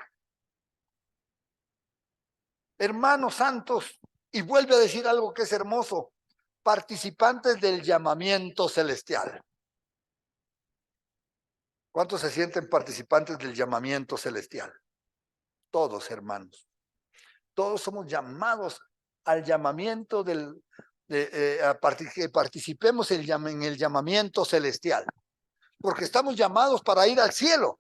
A: Hermanos santos, y vuelve a decir algo que es hermoso, participantes del llamamiento celestial. ¿Cuántos se sienten participantes del llamamiento celestial? Todos, hermanos. Todos somos llamados al llamamiento que participemos en el llamamiento celestial. Porque estamos llamados para ir al cielo,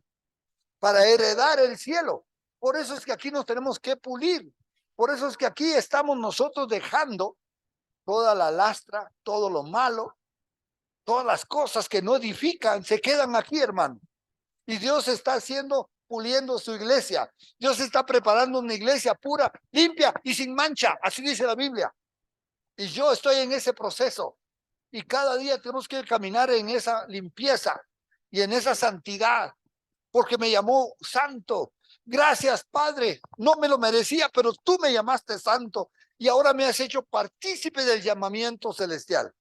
A: para heredar el cielo. Por eso es que aquí nos tenemos que pulir. Por eso es que aquí estamos nosotros dejando toda la lastra, todo lo malo, todas las cosas que no edifican, se quedan aquí, hermano. Y Dios está haciendo, puliendo su iglesia. Dios está preparando una iglesia pura, limpia y sin mancha. Así dice la Biblia. Y yo estoy en ese proceso. Y cada día tenemos que caminar en esa limpieza y en esa santidad. Porque me llamó santo. Gracias, Padre. No me lo merecía, pero tú me llamaste santo. Y ahora me has hecho partícipe del llamamiento celestial.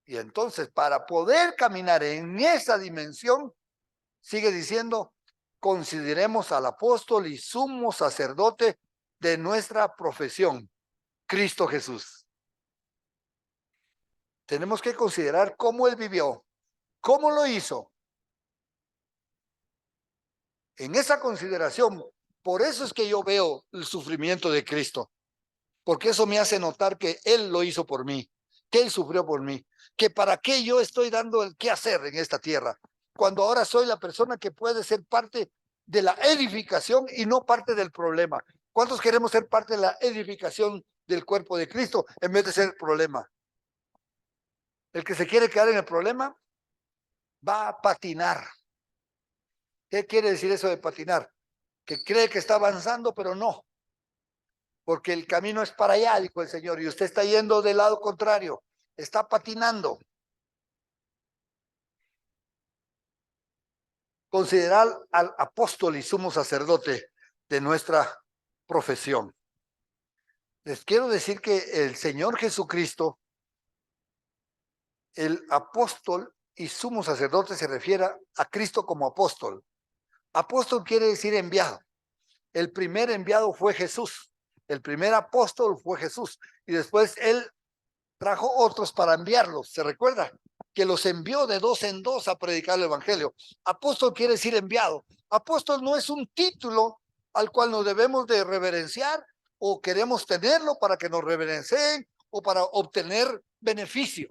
A: Y entonces, para poder caminar en esa dimensión, sigue diciendo, consideremos al apóstol y sumo sacerdote de nuestra profesión, Cristo Jesús. Tenemos que considerar cómo él vivió, cómo lo hizo. En esa consideración, por eso es que yo veo el sufrimiento de Cristo, porque eso me hace notar que él lo hizo por mí, que él sufrió por mí, que para qué yo estoy dando el qué hacer en esta tierra, cuando ahora soy la persona que puede ser parte de la edificación y no parte del problema. ¿Cuántos queremos ser parte de la edificación del cuerpo de Cristo en vez de ser el problema? El que se quiere quedar en el problema va a patinar. ¿Qué quiere decir eso de patinar? Que cree que está avanzando, pero no. Porque el camino es para allá, dijo el Señor, y usted está yendo del lado contrario, está patinando. Considerar al apóstol y sumo sacerdote de nuestra profesión. Les quiero decir que el Señor Jesucristo, el apóstol y sumo sacerdote, se refiere a Cristo como apóstol. Apóstol quiere decir enviado. El primer enviado fue Jesús. El primer apóstol fue Jesús. Y después él trajo otros para enviarlos. ¿Se recuerda? Que los envió de dos en dos a predicar el evangelio. Apóstol quiere decir enviado. Apóstol no es un título al cual nos debemos de reverenciar o queremos tenerlo para que nos reverencien o para obtener beneficios.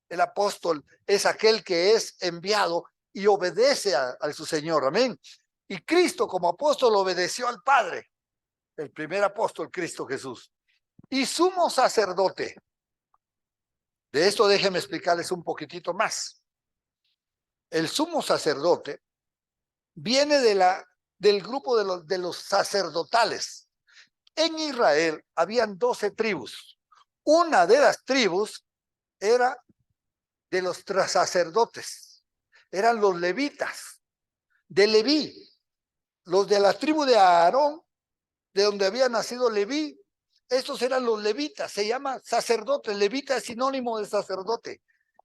A: El apóstol es aquel que es enviado y obedece a su Señor. Amén. Y Cristo como apóstol obedeció al Padre. El primer apóstol, Cristo Jesús. Y sumo sacerdote. De esto déjenme explicarles un poquitito más. El sumo sacerdote viene del grupo de los sacerdotales. En Israel habían 12 tribus. Una de las tribus era de los sacerdotes. Eran los levitas, de Leví. Los de la tribu de Aarón, de donde había nacido Leví, estos eran los levitas, se llama sacerdote, levita es sinónimo de sacerdote,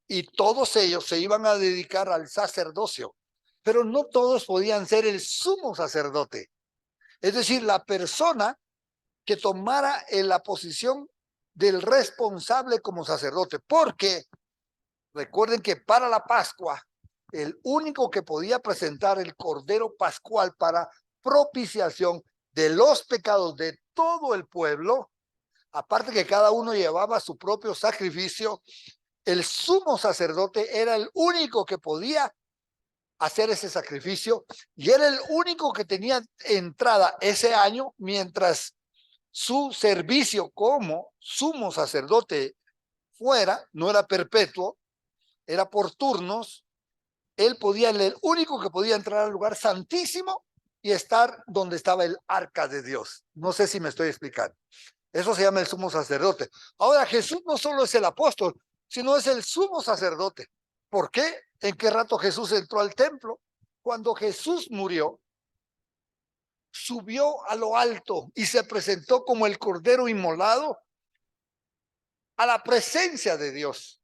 A: y todos ellos se iban a dedicar al sacerdocio, pero no todos podían ser el sumo sacerdote, es decir, la persona que tomara en la posición del responsable como sacerdote, porque recuerden que para la Pascua, el único que podía presentar el cordero pascual para propiciación de los pecados de todo el pueblo, aparte que cada uno llevaba su propio sacrificio, el sumo sacerdote era el único que podía hacer ese sacrificio y era el único que tenía entrada ese año, mientras su servicio como sumo sacerdote no era perpetuo, era por turnos. Él podía, el único que podía entrar al lugar santísimo y estar donde estaba el arca de Dios. No sé si me estoy explicando. Eso se llama el sumo sacerdote. Ahora, Jesús no solo es el apóstol, sino es el sumo sacerdote. ¿Por qué? ¿En qué rato Jesús entró al templo? Cuando Jesús murió, subió a lo alto y se presentó como el cordero inmolado a la presencia de Dios,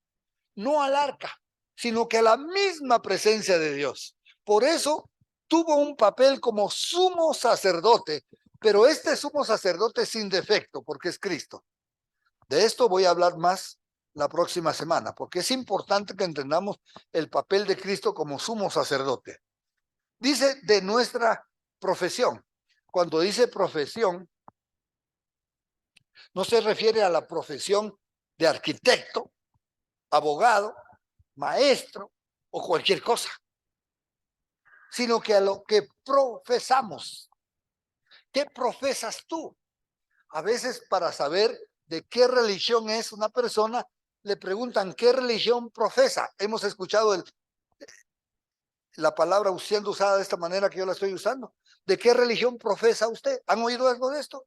A: no al arca, sino que a la misma presencia de Dios. Por eso tuvo un papel como sumo sacerdote, pero este sumo sacerdote sin defecto, porque es Cristo. De esto voy a hablar más la próxima semana, porque es importante que entendamos el papel de Cristo como sumo sacerdote. Dice de nuestra profesión. Cuando dice profesión, no se refiere a la profesión de arquitecto, abogado, maestro o cualquier cosa, sino que a lo que profesamos. ¿Qué profesas tú? A veces, para saber de qué religión es una persona, le preguntan qué religión profesa. Hemos escuchado la palabra siendo usada de esta manera que yo la estoy usando. ¿De qué religión profesa usted? ¿Han oído algo de esto?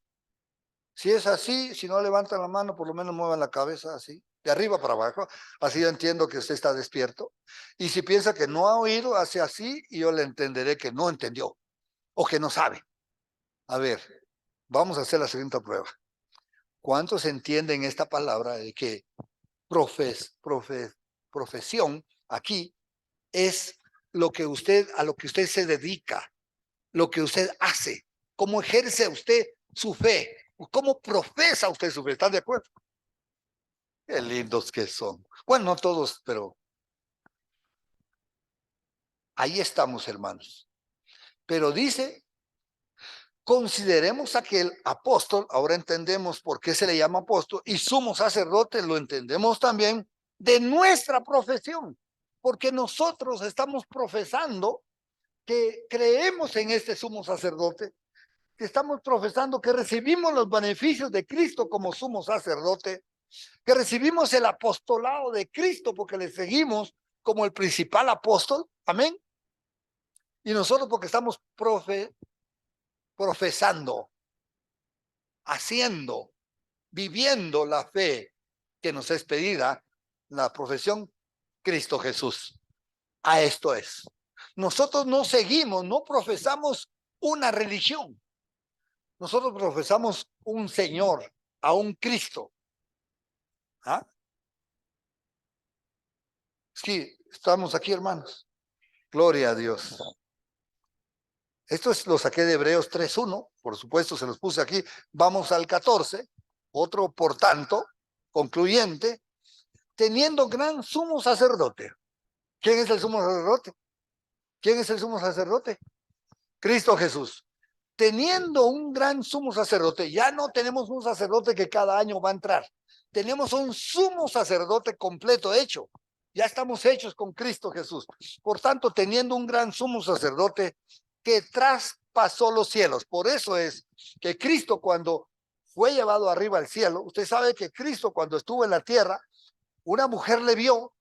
A: Si es así, si no levantan la mano, por lo menos muevan la cabeza así, de arriba para abajo. Así yo entiendo que usted está despierto. Y si piensa que no ha oído, hace así y yo le entenderé que no entendió o que no sabe. A ver, vamos a hacer la siguiente prueba. ¿Cuántos entienden esta palabra de que profesión aquí es lo que a lo que usted se dedica, lo que usted hace, cómo ejerce usted su fe, cómo profesa usted su fe? ¿Están de acuerdo? Qué lindos que son. Bueno, no todos, pero ahí estamos, hermanos. Pero dice, consideremos aquel apóstol, ahora entendemos por qué se le llama apóstol, y sumo sacerdote, lo entendemos también, de nuestra profesión, porque nosotros estamos profesando que creemos en este sumo sacerdote, que estamos profesando que recibimos los beneficios de Cristo como sumo sacerdote, que recibimos el apostolado de Cristo porque le seguimos como el principal apóstol, amén, y nosotros porque estamos profesando, haciendo, viviendo la fe que nos es pedida, la profesión Cristo Jesús. A esto es. Nosotros no seguimos, no profesamos una religión. Nosotros profesamos un Señor, a un Cristo. ¿Ah? Sí, estamos aquí, hermanos. Gloria a Dios. Esto lo saqué de Hebreos 3:1, por supuesto se los puse aquí. Vamos al 14, otro por tanto, concluyente, teniendo gran sumo sacerdote. ¿Quién es el sumo sacerdote? ¿Quién es el sumo sacerdote? Cristo Jesús. Teniendo un gran sumo sacerdote, ya no tenemos un sacerdote que cada año va a entrar. Tenemos un sumo sacerdote completo hecho. Ya estamos hechos con Cristo Jesús. Por tanto, teniendo un gran sumo sacerdote que traspasó los cielos. Por eso es que Cristo, cuando fue llevado arriba al cielo, usted sabe que Cristo, cuando estuvo en la tierra, una mujer le vio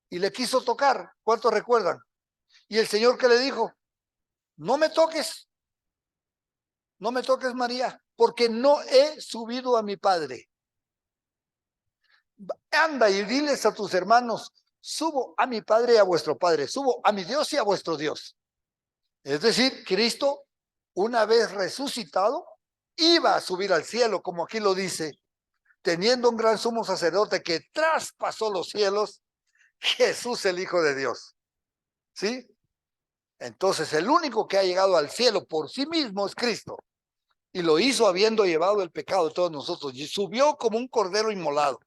A: y le quiso tocar. ¿Cuántos recuerdan? Y el Señor, que le dijo: no me toques, no me toques, María, porque no he subido a mi Padre. Anda y diles a tus hermanos: subo a mi Padre y a vuestro Padre, subo a mi Dios y a vuestro Dios. Es decir, Cristo, una vez resucitado, iba a subir al cielo, como aquí lo dice, teniendo un gran sumo sacerdote que traspasó los cielos, Jesús, el Hijo de Dios. ¿Sí? Entonces, el único que ha llegado al cielo por sí mismo es Cristo. Y lo hizo habiendo llevado el pecado de todos nosotros. Y subió como un cordero inmolado.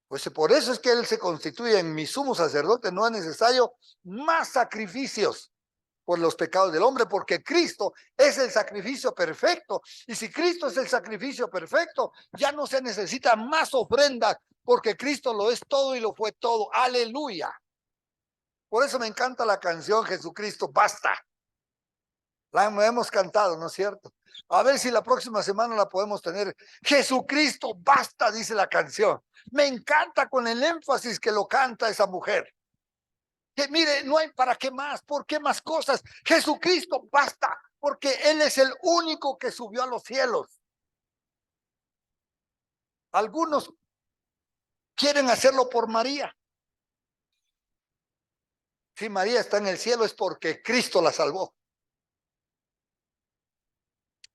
A: Pues por eso es que Él se constituye en mi sumo sacerdote. No es necesario más sacrificios por los pecados del hombre, porque Cristo es el sacrificio perfecto. Y si Cristo es el sacrificio perfecto, ya no se necesita más ofrenda, porque Cristo lo es todo y lo fue todo. Aleluya. Por eso me encanta la canción Jesucristo Basta. La hemos cantado, ¿no es cierto? A ver si la próxima semana la podemos tener. Jesucristo Basta, dice la canción. Me encanta con el énfasis que lo canta esa mujer. Que mire, no hay para qué más, ¿por qué más cosas? Jesucristo basta, porque Él es el único que subió a los cielos. Algunos quieren hacerlo por María. Si María está en el cielo es porque Cristo la salvó.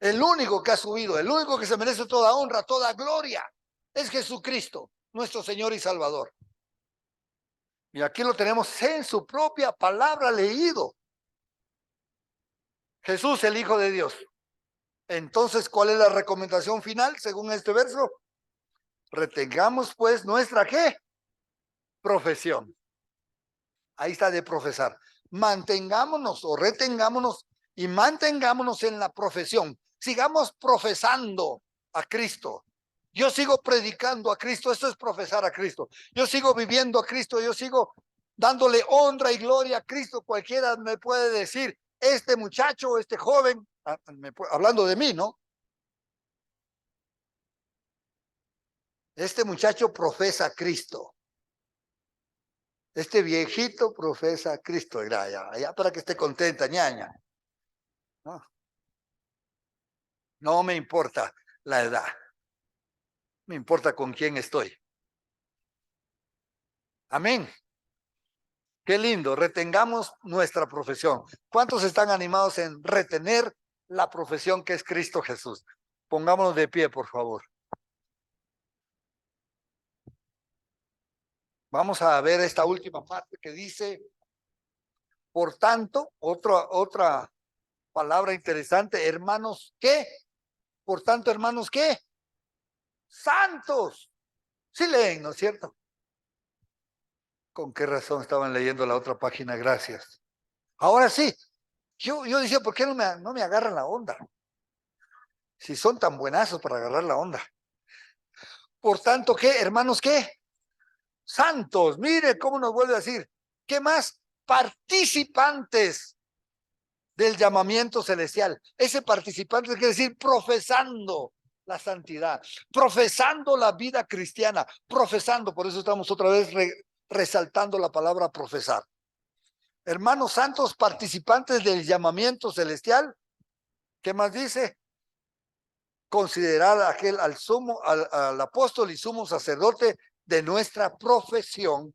A: El único que ha subido, el único que se merece toda honra, toda gloria, es Jesucristo, nuestro Señor y Salvador. Y aquí lo tenemos en su propia palabra leído. Jesús, el Hijo de Dios. Entonces, ¿cuál es la recomendación final según este verso? Retengamos pues nuestra ¿qué? Profesión. Ahí está de profesar. Mantengámonos o retengámonos y mantengámonos en la profesión. Sigamos profesando a Cristo. Yo sigo predicando a Cristo. Esto es profesar a Cristo. Yo sigo viviendo a Cristo. Yo sigo dándole honra y gloria a Cristo. Cualquiera me puede decir, este muchacho, este joven, hablando de mí, ¿no? Este muchacho profesa a Cristo. Este viejito profesa a Cristo, ya para que esté contenta, ñaña. No me importa la edad, me importa con quién estoy. Amén. Qué lindo, retengamos nuestra profesión. ¿Cuántos están animados en retener la profesión que es Cristo Jesús? Pongámonos de pie, por favor. Vamos a ver esta última parte que dice, por tanto, otra palabra interesante, hermanos, ¿qué? Por tanto, hermanos, ¿qué? Santos. Sí leen, ¿no es cierto? ¿Con qué razón estaban leyendo la otra página? Gracias. Ahora sí, yo decía, ¿por qué no me agarran la onda? Si son tan buenazos para agarrar la onda. Por tanto, ¿qué, hermanos, qué? Santos, mire cómo nos vuelve a decir. ¿Qué más? Participantes del llamamiento celestial. Ese participante quiere decir profesando la santidad, profesando la vida cristiana, profesando, por eso estamos otra vez resaltando la palabra profesar. Hermanos santos, participantes del llamamiento celestial, ¿qué más dice? Considerar al apóstol y sumo sacerdote de nuestra profesión,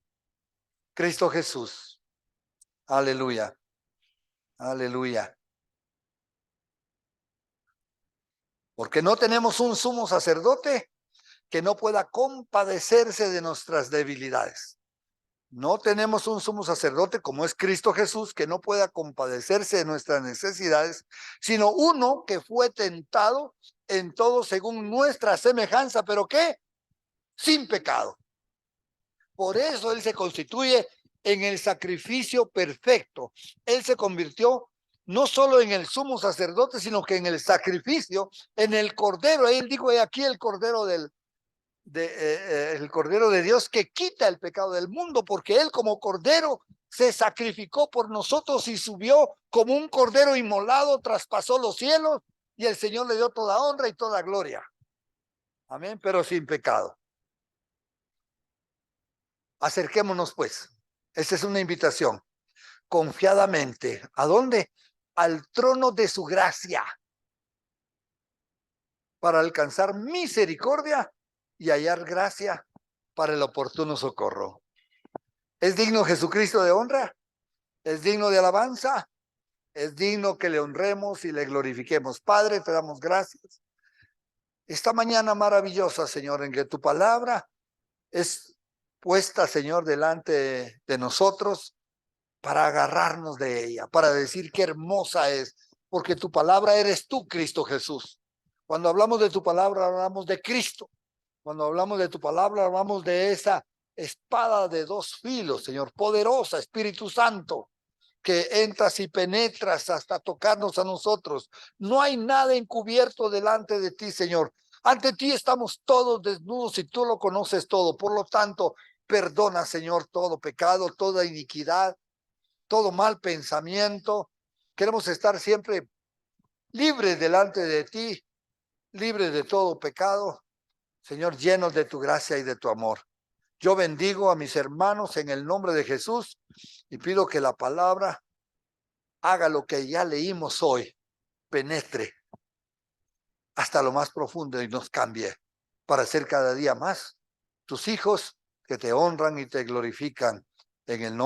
A: Cristo Jesús. Aleluya. Aleluya. Porque no tenemos un sumo sacerdote que no pueda compadecerse de nuestras debilidades. No tenemos un sumo sacerdote como es Cristo Jesús que no pueda compadecerse de nuestras necesidades, sino uno que fue tentado en todo según nuestra semejanza, pero ¿qué? Sin pecado. Por eso Él se constituye en el sacrificio perfecto. Él se convirtió no solo en el sumo sacerdote, sino que en el sacrificio, en el cordero. Él dijo, aquí el cordero el Cordero de Dios que quita el pecado del mundo, porque Él como Cordero se sacrificó por nosotros y subió como un Cordero inmolado, traspasó los cielos y el Señor le dio toda honra y toda gloria. Amén, pero sin pecado. Acerquémonos pues. Esta es una invitación. Confiadamente. ¿A dónde? Al trono de su gracia. Para alcanzar misericordia y hallar gracia para el oportuno socorro. ¿Es digno Jesucristo de honra? ¿Es digno de alabanza? Es digno que le honremos y le glorifiquemos. Padre, te damos gracias. Esta mañana maravillosa, Señor, en que tu palabra es puesta, Señor, delante de nosotros para agarrarnos de ella, para decir qué hermosa es, porque tu palabra eres tú, Cristo Jesús. Cuando hablamos de tu palabra, hablamos de Cristo. Cuando hablamos de tu palabra, hablamos de esa espada de dos filos, Señor, poderosa, Espíritu Santo, que entras y penetras hasta tocarnos a nosotros. No hay nada encubierto delante de ti, Señor. Ante ti estamos todos desnudos y tú lo conoces todo. Por lo tanto, perdona, Señor, todo pecado, toda iniquidad. todo mal pensamiento. Queremos estar siempre libres delante de ti, libres de todo pecado. Señor, llenos de tu gracia y de tu amor. Yo bendigo a mis hermanos en el nombre de Jesús y pido que la palabra haga lo que ya leímos hoy, penetre hasta lo más profundo y nos cambie para ser cada día más tus hijos que te honran y te glorifican en el nombre